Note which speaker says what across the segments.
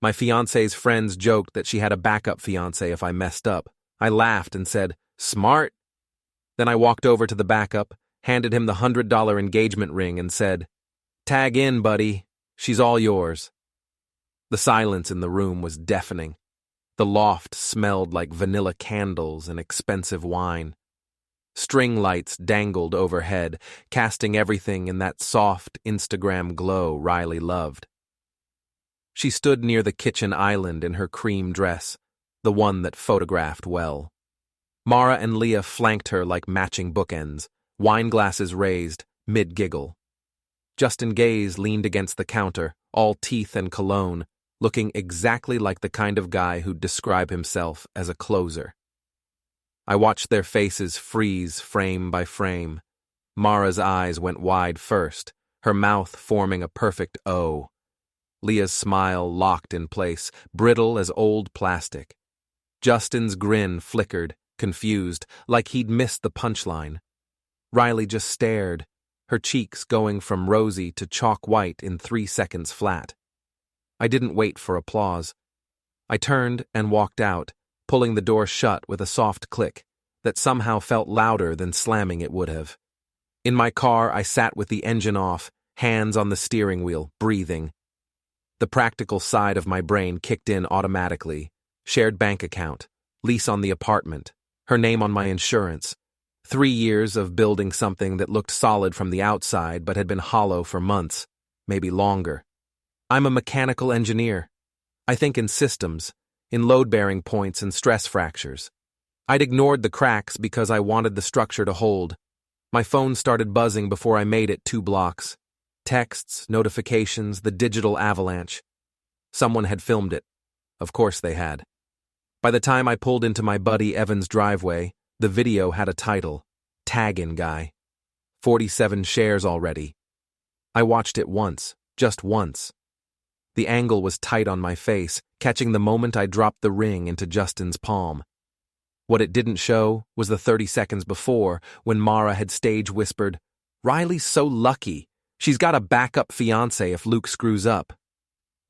Speaker 1: My fiance's friends joked that she had a backup fiance if I messed up. I laughed and said, "Smart." Then I walked over to the backup, handed him the $100 engagement ring and said, "Tag in, buddy. She's all yours." The silence in the room was deafening. The loft smelled like vanilla candles and expensive wine. String lights dangled overhead, casting everything in that soft Instagram glow Riley loved. She stood near the kitchen island in her cream dress, the one that photographed well. Mara and Leah flanked her like matching bookends, wine glasses raised, mid-giggle. Justin Gaze leaned against the counter, all teeth and cologne, looking exactly like the kind of guy who'd describe himself as a closer. I watched their faces freeze frame by frame. Mara's eyes went wide first, her mouth forming a perfect O. Leah's smile locked in place, brittle as old plastic. Justin's grin flickered, confused, like he'd missed the punchline. Riley just stared, her cheeks going from rosy to chalk white in 3 seconds flat. I didn't wait for applause. I turned and walked out, pulling the door shut with a soft click that somehow felt louder than slamming it would have. In my car, I sat with the engine off, hands on the steering wheel, breathing. The practical side of my brain kicked in automatically. Shared bank account, lease on the apartment, her name on my insurance. 3 years of building something that looked solid from the outside but had been hollow for months, maybe longer. I'm a mechanical engineer. I think in systems, in load-bearing points and stress fractures. I'd ignored the cracks because I wanted the structure to hold. My phone started buzzing before I made it 2 blocks. Texts, notifications, the digital avalanche. Someone had filmed it. Of course they had. By the time I pulled into my buddy Evan's driveway, the video had a title, Tag-in Guy. 47 shares already. I watched it once, just once. The angle was tight on my face, catching the moment I dropped the ring into Justin's palm. What it didn't show was the 30 seconds before, when Mara had stage whispered, "Riley's so lucky. She's got a backup fiancé if Luke screws up."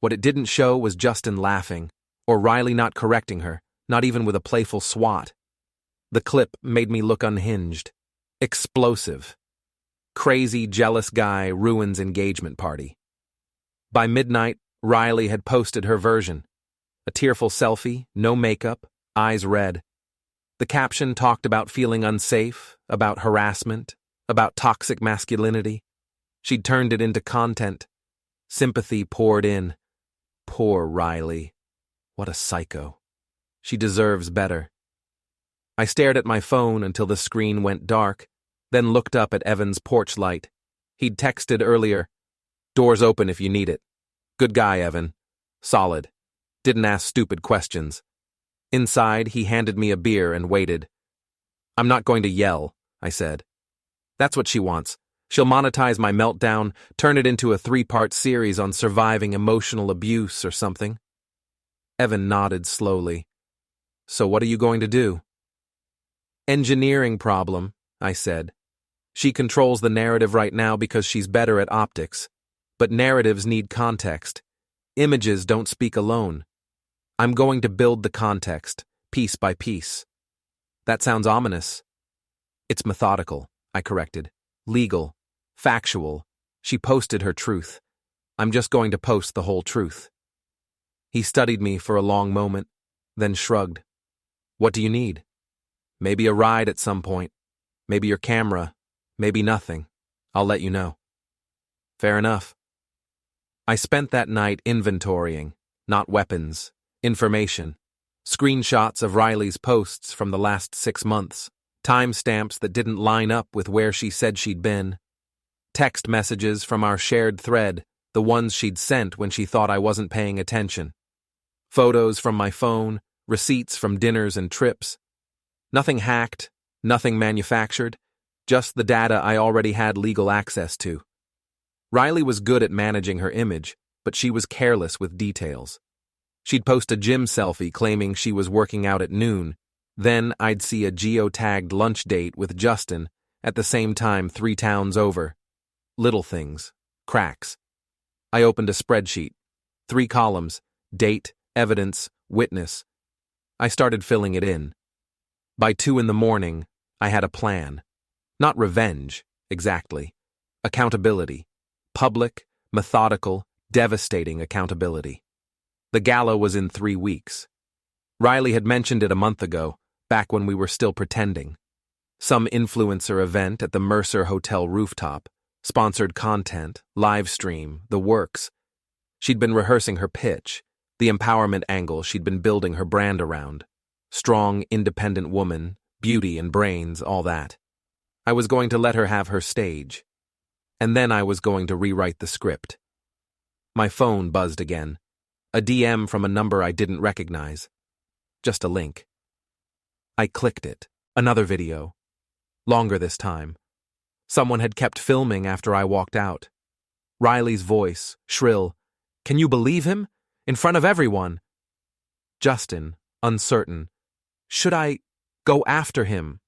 Speaker 1: What it didn't show was Justin laughing, or Riley not correcting her, not even with a playful swat. The clip made me look unhinged. Explosive. Crazy, jealous guy ruins engagement party. By midnight, Riley had posted her version. A tearful selfie, no makeup, eyes red. The caption talked about feeling unsafe, about harassment, about toxic masculinity. She'd turned it into content. Sympathy poured in. Poor Riley. What a psycho. She deserves better. I stared at my phone until the screen went dark, then looked up at Evan's porch light. He'd texted earlier, "Door's open if you need it. Good guy, Evan. Solid. Didn't ask stupid questions." Inside, he handed me a beer and waited. "I'm not going to yell," I said. "That's what she wants. She'll monetize my meltdown, turn it into a 3-part series on surviving emotional abuse or something." Evan nodded slowly. "So what are you going to do?" "Engineering problem," I said. "She controls the narrative right now because she's better at optics. But narratives need context. Images don't speak alone. I'm going to build the context, piece by piece." "That sounds ominous." "It's methodical," I corrected. "Legal. Factual. She posted her truth. I'm just going to post the whole truth." He studied me for a long moment, then shrugged. "What do you need?" "Maybe a ride at some point. Maybe your camera. Maybe nothing. I'll let you know." "Fair enough." I spent that night inventorying, not weapons, information. Screenshots of Riley's posts from the last 6 months. Timestamps that didn't line up with where she said she'd been. Text messages from our shared thread, the ones she'd sent when she thought I wasn't paying attention. Photos from my phone, receipts from dinners and trips. Nothing hacked, nothing manufactured, just the data I already had legal access to. Riley was good at managing her image, but she was careless with details. She'd post a gym selfie claiming she was working out at noon. Then I'd see a geotagged lunch date with Justin at the same time 3 towns over. Little things. Cracks. I opened a spreadsheet. 3 columns. date, evidence, witness. I started filling it in. By 2 in the morning, I had a plan. Not revenge, exactly. Accountability. Public, methodical, devastating accountability. The gala was in 3 weeks. Riley had mentioned it a month ago, back when we were still pretending. Some influencer event at the Mercer Hotel rooftop, sponsored content, live stream, the works. She'd been rehearsing her pitch, the empowerment angle she'd been building her brand around. Strong, independent woman, beauty and brains, all that. I was going to let her have her stage. And then I was going to rewrite the script. My phone buzzed again. A DM from a number I didn't recognize. Just a link. I clicked it. Another video. Longer this time. Someone had kept filming after I walked out. Riley's voice, shrill. "Can you believe him? In front of everyone." Justin, uncertain. "Should I go after him?"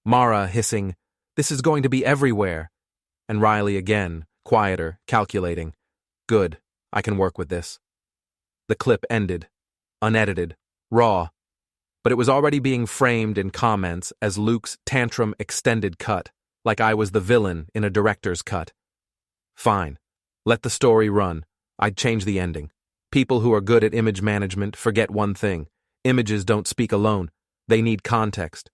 Speaker 1: Mara hissing, "This is going to be everywhere." And Riley again, quieter, calculating. "Good, I can work with this." The clip ended. Unedited. Raw. But it was already being framed in comments as Luke's tantrum extended cut, like I was the villain in a director's cut. Fine. Let the story run. I'd change the ending. People who are good at image management forget one thing. Images don't speak alone. They need context.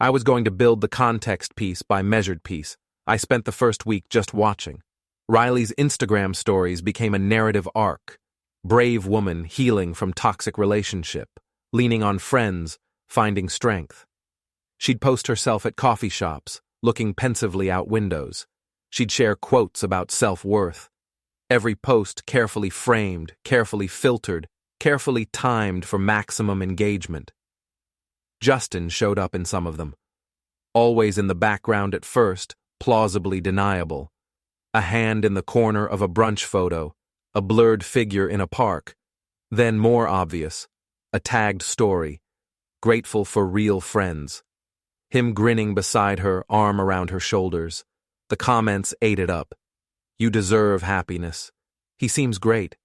Speaker 1: I was going to build the context piece by measured piece. I spent the first week just watching. Riley's Instagram stories became a narrative arc. Brave woman healing from toxic relationship, leaning on friends, finding strength. She'd post herself at coffee shops, looking pensively out windows. She'd share quotes about self-worth. Every post carefully framed, carefully filtered, carefully timed for maximum engagement. Justin showed up in some of them. Always in the background at first, plausibly deniable. A hand in the corner of a brunch photo, a blurred figure in a park. Then more obvious, a tagged story, grateful for real friends. Him grinning beside her, arm around her shoulders. The comments ate it up. "You deserve happiness. He seems great."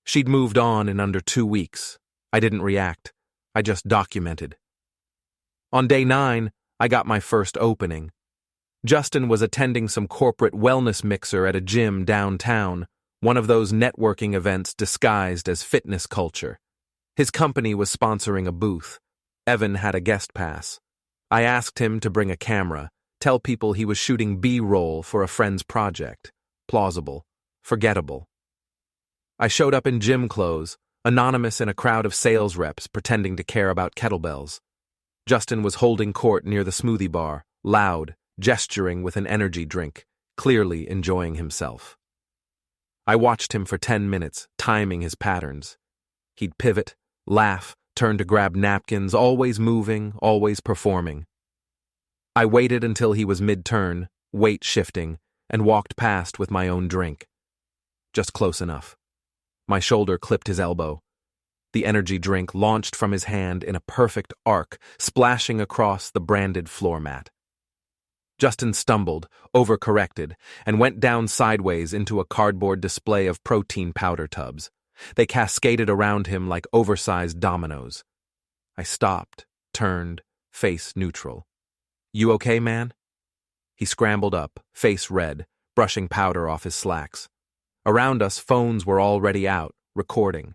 Speaker 1: She'd moved on in under 2 weeks. I didn't react. I just documented. On day 9, I got my first opening. Justin was attending some corporate wellness mixer at a gym downtown, one of those networking events disguised as fitness culture. His company was sponsoring a booth. Evan had a guest pass. I asked him to bring a camera, tell people he was shooting B-roll for a friend's project. Plausible. Forgettable. I showed up in gym clothes, anonymous in a crowd of sales reps pretending to care about kettlebells. Justin was holding court near the smoothie bar, loud, gesturing with an energy drink, clearly enjoying himself. I watched him for 10 minutes, timing his patterns. He'd pivot, laugh, turn to grab napkins, always moving, always performing. I waited until he was mid-turn, weight shifting, and walked past with my own drink. Just close enough. My shoulder clipped his elbow. The energy drink launched from his hand in a perfect arc, splashing across the branded floor mat. Justin stumbled, overcorrected, and went down sideways into a cardboard display of protein powder tubs. They cascaded around him like oversized dominoes. I stopped, turned, face neutral. "You okay, man?" He scrambled up, face red, brushing powder off his slacks. Around us, phones were already out, recording.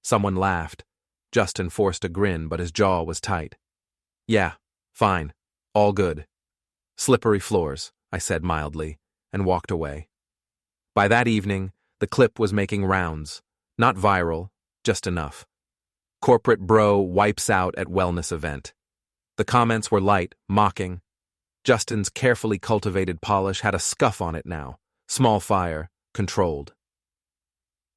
Speaker 1: Someone laughed. Justin forced a grin, but his jaw was tight. "Yeah, fine. All good." "Slippery floors," I said mildly, and walked away. By that evening, the clip was making rounds. Not viral, just enough. Corporate bro wipes out at wellness event. The comments were light, mocking. Justin's carefully cultivated polish had a scuff on it now. Small fire, controlled.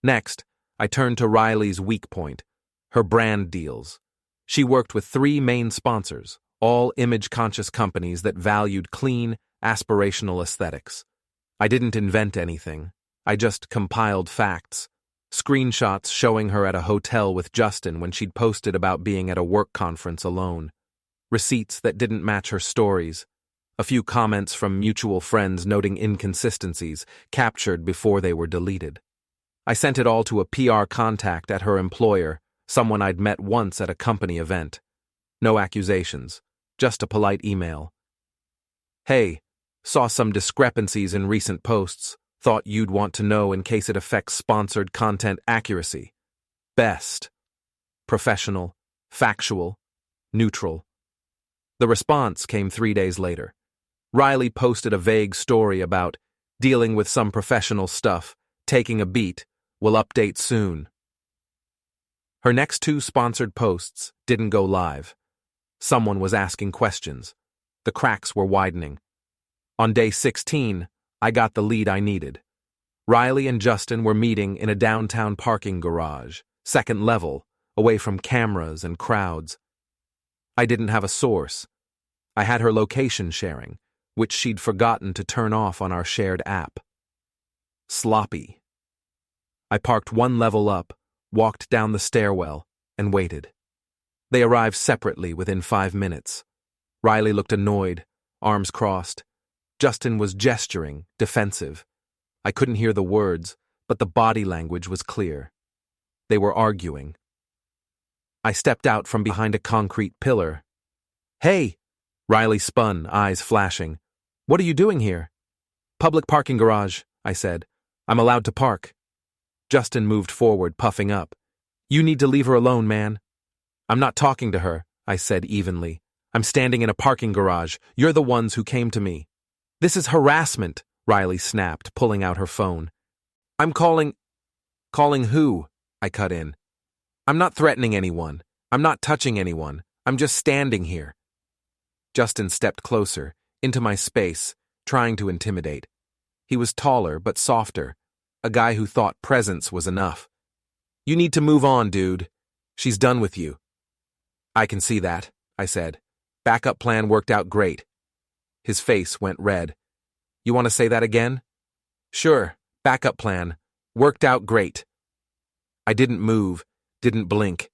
Speaker 1: Next, I turned to Riley's weak point, her brand deals. She worked with 3 main sponsors, all image-conscious companies that valued clean, aspirational aesthetics. I didn't invent anything. I just compiled facts. Screenshots showing her at a hotel with Justin when she'd posted about being at a work conference alone. Receipts that didn't match her stories. A few comments from mutual friends noting inconsistencies, captured before they were deleted. I sent it all to a PR contact at her employer, someone I'd met once at a company event. No accusations, just a polite email. Hey, saw some discrepancies in recent posts. Thought you'd want to know in case it affects sponsored content accuracy. Best. Professional, factual, neutral. The response came 3 days later. Riley posted a vague story about dealing with some professional stuff, taking a beat, will update soon. Her next 2 sponsored posts didn't go live. Someone was asking questions. The cracks were widening. On day 16, I got the lead I needed. Riley and Justin were meeting in a downtown parking garage, second level, away from cameras and crowds. I didn't have a source. I had her location sharing, which she'd forgotten to turn off on our shared app. Sloppy. I parked 1 level up, walked down the stairwell, and waited. They arrived separately within 5 minutes. Riley looked annoyed, arms crossed. Justin was gesturing, defensive. I couldn't hear the words, but the body language was clear. They were arguing. I stepped out from behind a concrete pillar. Hey! Riley spun, eyes flashing. What are you doing here? Public parking garage, I said. I'm allowed to park. Justin moved forward, puffing up. You need to leave her alone, man. I'm not talking to her, I said evenly. I'm standing in a parking garage. You're the ones who came to me. This is harassment, Riley snapped, pulling out her phone. I'm calling... Calling who? I cut in. I'm not threatening anyone. I'm not touching anyone. I'm just standing here. Justin stepped closer, into my space, trying to intimidate. He was taller but softer, a guy who thought presence was enough. You need to move on, dude. She's done with you. I can see that, I said. Backup plan worked out great. His face went red. You want to say that again? Sure, backup plan. Worked out great. I didn't move, didn't blink.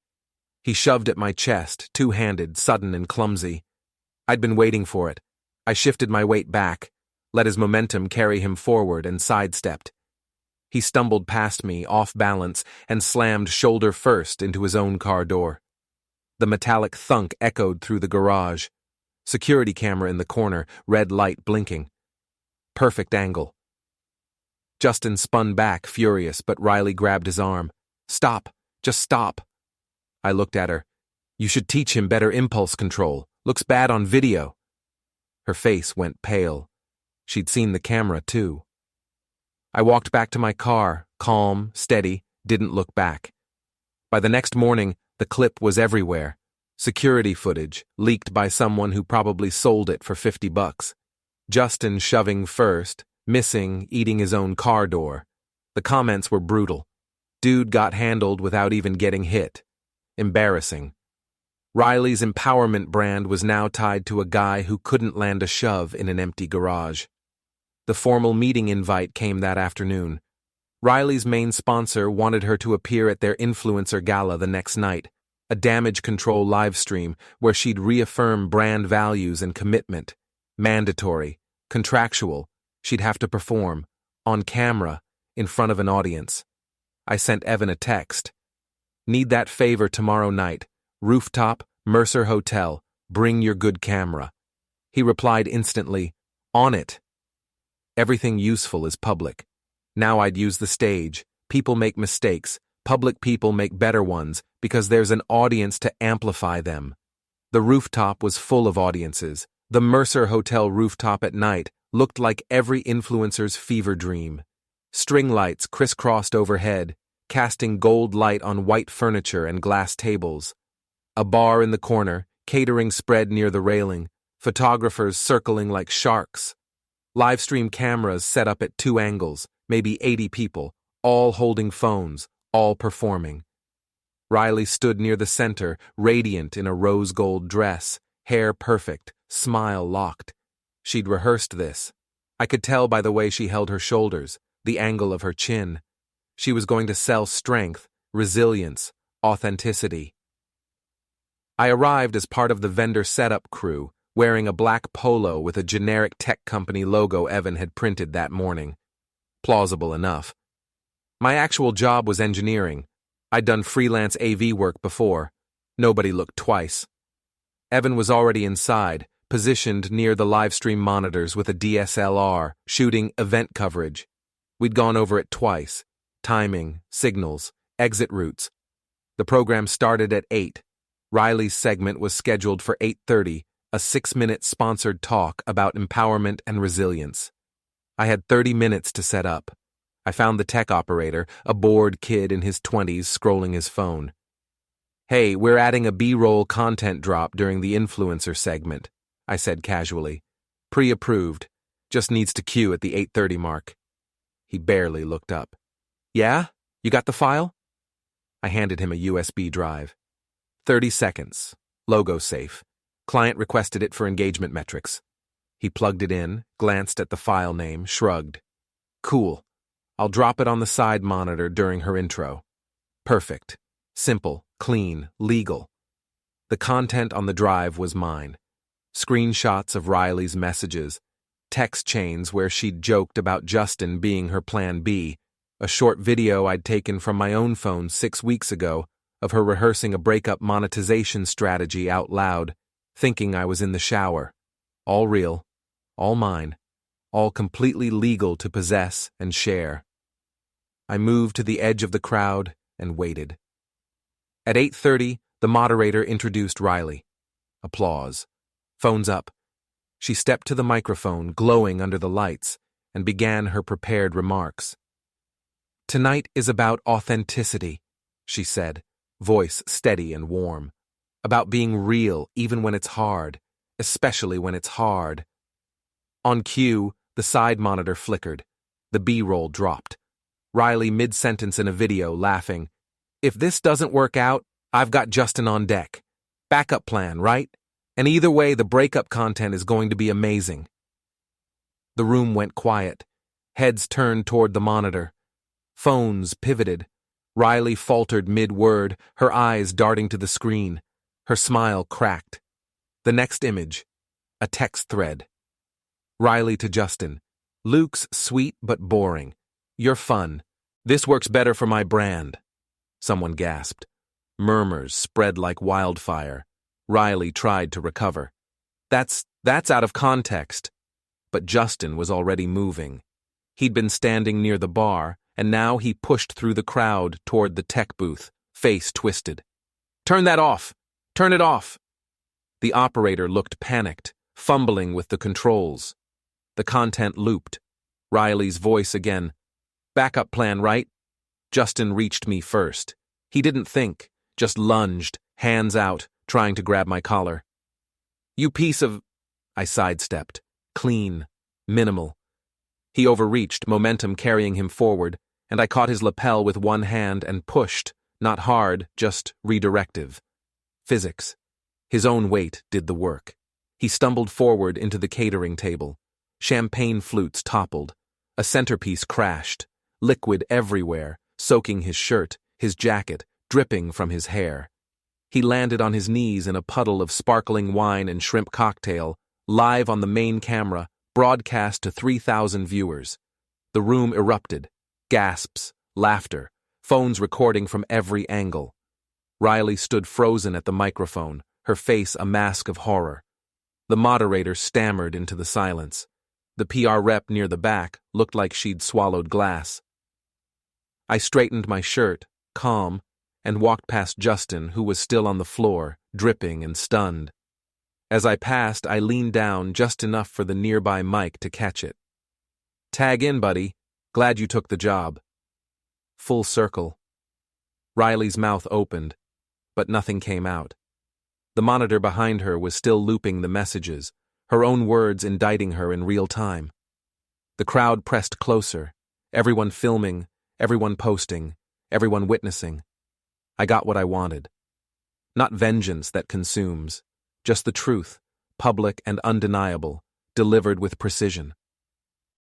Speaker 1: He shoved at my chest, two-handed, sudden and clumsy. I'd been waiting for it. I shifted my weight back, let his momentum carry him forward, and sidestepped. He stumbled past me, off balance, and slammed shoulder first into his own car door. The metallic thunk echoed through the garage. Security camera in the corner, red light blinking. Perfect angle. Justin spun back, furious, but Riley grabbed his arm. Stop. Just stop. I looked at her. You should teach him better impulse control. Looks bad on video. Her face went pale. She'd seen the camera, too. I walked back to my car, calm, steady, didn't look back. By the next morning, the clip was everywhere. Security footage, leaked by someone who probably sold it for $50. Justin shoving first, missing, eating his own car door. The comments were brutal. Dude got handled without even getting hit. Embarrassing. Riley's empowerment brand was now tied to a guy who couldn't land a shove in an empty garage. The formal meeting invite came that afternoon. Riley's main sponsor wanted her to appear at their influencer gala the next night, a damage control live stream where she'd reaffirm brand values and commitment. Mandatory, contractual, she'd have to perform, on camera, in front of an audience. I sent Evan a text. Need that favor tomorrow night. Rooftop, Mercer Hotel. Bring your good camera. He replied instantly, on it. Everything useful is public. Now I'd use the stage. People make mistakes. Public people make better ones because there's an audience to amplify them. The rooftop was full of audiences. The Mercer Hotel rooftop at night looked like every influencer's fever dream. String lights crisscrossed overhead, casting gold light on white furniture and glass tables. A bar in the corner, catering spread near the railing, photographers circling like sharks. Livestream cameras set up at 2 angles, maybe 80 people, all holding phones, all performing. Riley stood near the center, radiant in a rose gold dress, hair perfect, smile locked. She'd rehearsed this. I could tell by the way she held her shoulders, the angle of her chin. She was going to sell strength, resilience, authenticity. I arrived as part of the vendor setup crew, wearing a black polo with a generic tech company logo Evan had printed that morning. Plausible enough. My actual job was engineering. I'd done freelance AV work before. Nobody looked twice. Evan was already inside, positioned near the livestream monitors with a DSLR, shooting event coverage. We'd gone over it twice. Timing, signals, exit routes. The program started at 8. Riley's segment was scheduled for 8:30, a 6-minute sponsored talk about empowerment and resilience. I had 30 minutes to set up. I found the tech operator, a bored kid in his 20s scrolling his phone. "Hey, we're adding a B-roll content drop during the influencer segment," I said casually. "Pre-approved. Just needs to queue at the 8:30 mark." He barely looked up. "Yeah? You got the file?" I handed him a USB drive. 30 seconds. Logo safe. Client requested it for engagement metrics. He plugged it in, glanced at the file name, shrugged. "Cool. I'll drop it on the side monitor during her intro." Perfect. Simple, clean, legal. The content on the drive was mine. Screenshots of Riley's messages, text chains where she'd joked about Justin being her plan B, a short video I'd taken from my own phone 6 weeks ago of her rehearsing a breakup monetization strategy out loud, thinking I was in the shower. All real, all mine, all completely legal to possess and share. I moved to the edge of the crowd and waited. At 8:30, the moderator introduced Riley. Applause. Phones up. She stepped to the microphone, glowing under the lights, and began her prepared remarks. "Tonight is about authenticity," she said, voice steady and warm. "About being real even when it's hard, especially when it's hard." On cue, the side monitor flickered. The B-roll dropped. Riley mid-sentence in a video, laughing. "If this doesn't work out, I've got Justin on deck. Backup plan, right? And either way, the breakup content is going to be amazing." The room went quiet. Heads turned toward the monitor. Phones pivoted. Riley faltered mid-word, her eyes darting to the screen. Her smile cracked. The next image. A text thread. Riley to Justin. "Luke's sweet but boring. You're fun. This works better for my brand." Someone gasped. Murmurs spread like wildfire. Riley tried to recover. That's out of context." But Justin was already moving. He'd been standing near the bar, and now he pushed through the crowd toward the tech booth, face twisted. "Turn that off! Turn it off!" The operator looked panicked, fumbling with the controls. The content looped. Riley's voice again. "Backup plan, right?" Justin reached me first. He didn't think, just lunged, hands out, trying to grab my collar. "You piece of—" I sidestepped. Clean. Minimal. He overreached, momentum carrying him forward, and I caught his lapel with one hand and pushed, not hard, just redirective. Physics. His own weight did the work. He stumbled forward into the catering table. Champagne flutes toppled. A centerpiece crashed. Liquid everywhere, soaking his shirt, his jacket, dripping from his hair. He landed on his knees in a puddle of sparkling wine and shrimp cocktail, live on the main camera, broadcast to 3,000 viewers. The room erupted. Gasps, laughter, phones recording from every angle. Riley stood frozen at the microphone, her face a mask of horror. The moderator stammered into the silence. The PR rep near the back looked like she'd swallowed glass. I straightened my shirt, calm, and walked past Justin, who was still on the floor, dripping and stunned. As I passed, I leaned down just enough for the nearby mic to catch it. "Tag in, buddy. Glad you took the job." Full circle. Riley's mouth opened, but nothing came out. The monitor behind her was still looping the messages, her own words indicting her in real time. The crowd pressed closer, everyone filming, everyone posting, everyone witnessing. I got what I wanted. Not vengeance that consumes, just the truth, public and undeniable, delivered with precision.